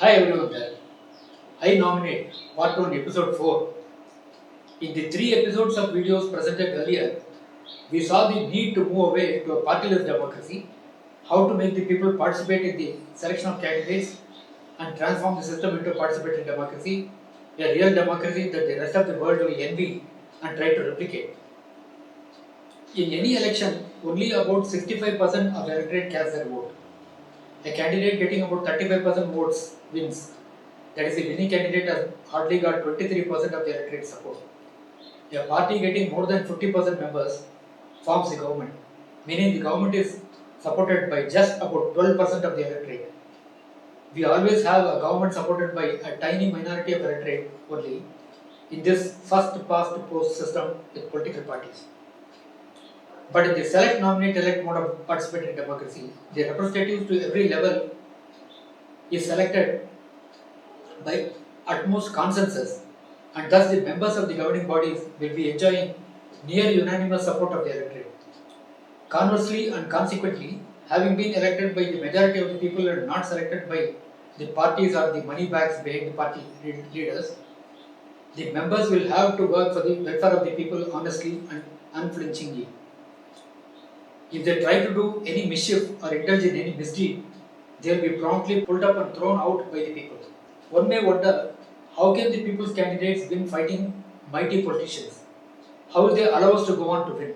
Hi everyone there. I nominate Part 1 Episode 4. In the three episodes of videos presented earlier, we saw the need to move away to a partyless democracy, how to make the people participate in the selection of candidates and transform the system into a participatory democracy, a real democracy that the rest of the world will envy and try to replicate. In any election, only about 65% of the electorate casts their vote. A candidate getting about 35% votes wins. That is, the winning candidate has hardly got 23% of the electorate support. A party getting more than 50% members forms the government, meaning the government is supported by just about 12% of the electorate. We always have a government supported by a tiny minority of electorate only in this first past post system with political parties. But in the select nominate elect mode of participatory democracy, the representatives to every level is selected by utmost consensus, and thus the members of the governing bodies will be enjoying near unanimous support of the electorate. Conversely and consequently, having been elected by the majority of the people and not selected by the parties or the money bags behind the party leaders, the members will have to work for the welfare of the people honestly and unflinchingly. If they try to do any mischief or indulge in any misdeed, they will be promptly pulled up and thrown out by the people. One may wonder, how can the people's candidates win fighting mighty politicians? How will they allow us to go on to win?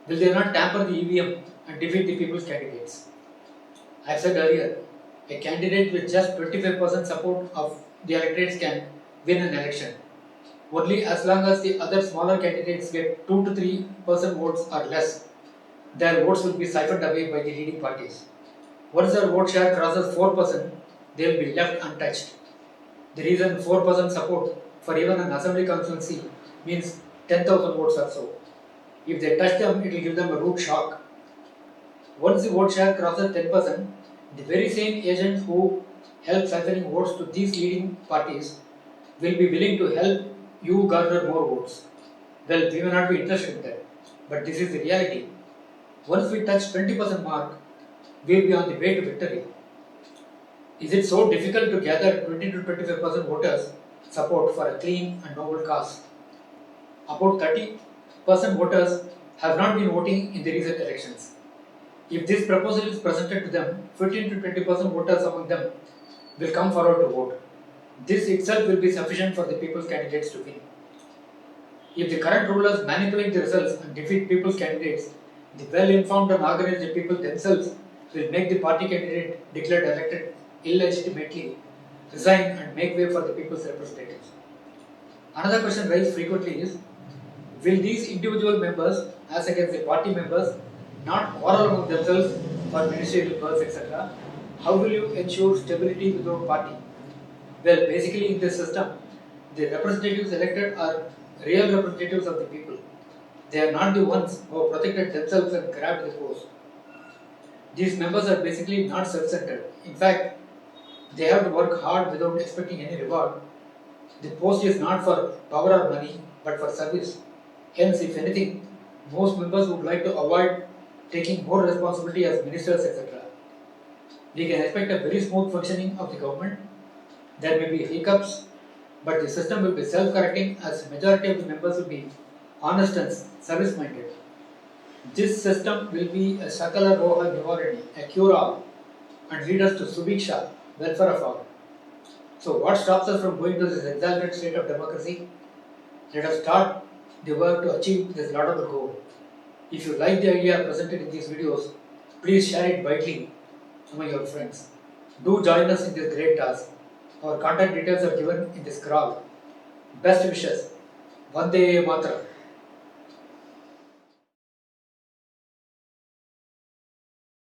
Will they not tamper the EVM and defeat the people's candidates? I said earlier, a candidate with just 25% support of the electorates can win an election. Only as long as the other smaller candidates get 2 to 3% votes or less, their votes will be siphoned away by the leading parties. Once their vote share crosses 4%, they will be left untouched. The reason 4% support for even an assembly constituency means 10,000 votes or so. If they touch them, it will give them a rude shock. Once the vote share crosses 10%, the very same agents who help siphoning votes to these leading parties will be willing to help you garner more votes. Well, we may not be interested in that, but this is the reality. Once we touch 20% mark, we will be on the way to victory. Is it so difficult to gather 20 to 25% voters support for a clean and noble cause? About 30% voters have not been voting in the recent elections. If this proposal is presented to them, 15 to 20% voters among them will come forward to vote. This itself will be sufficient for the people's candidates to win. If the current rulers manipulate the results and defeat people's candidates, the well-informed and organized people themselves will make the party candidate declared elected illegitimately resign and make way for the people's representatives. Another question raised frequently is, will these individual members, as against the party members, not quarrel among themselves for ministerial berths, etc.? How will you ensure stability without party? Well, basically, in this system, the representatives elected are real representatives of the people. They are not the ones who have protected themselves and grabbed the post. These members are basically not self centered. In fact, they have to work hard without expecting any reward. The post is not for power or money, but for service. Hence, if anything, most members would like to avoid taking more responsibility as ministers, etc. We can expect a very smooth functioning of the government. There may be hiccups, but the system will be self-correcting as majority of the members will be honest and service-minded. This system will be a Sakala Roha Nivarani, a cure-all, and lead us to Subiksha, welfare of all. So, what stops us from going to this exalted state of democracy? Let us start the work to achieve this laudable goal. If you like the idea presented in these videos, please share it widely among your friends. Do join us in this great task. Our contact details are given in this scroll. Best wishes. Vande Mataram.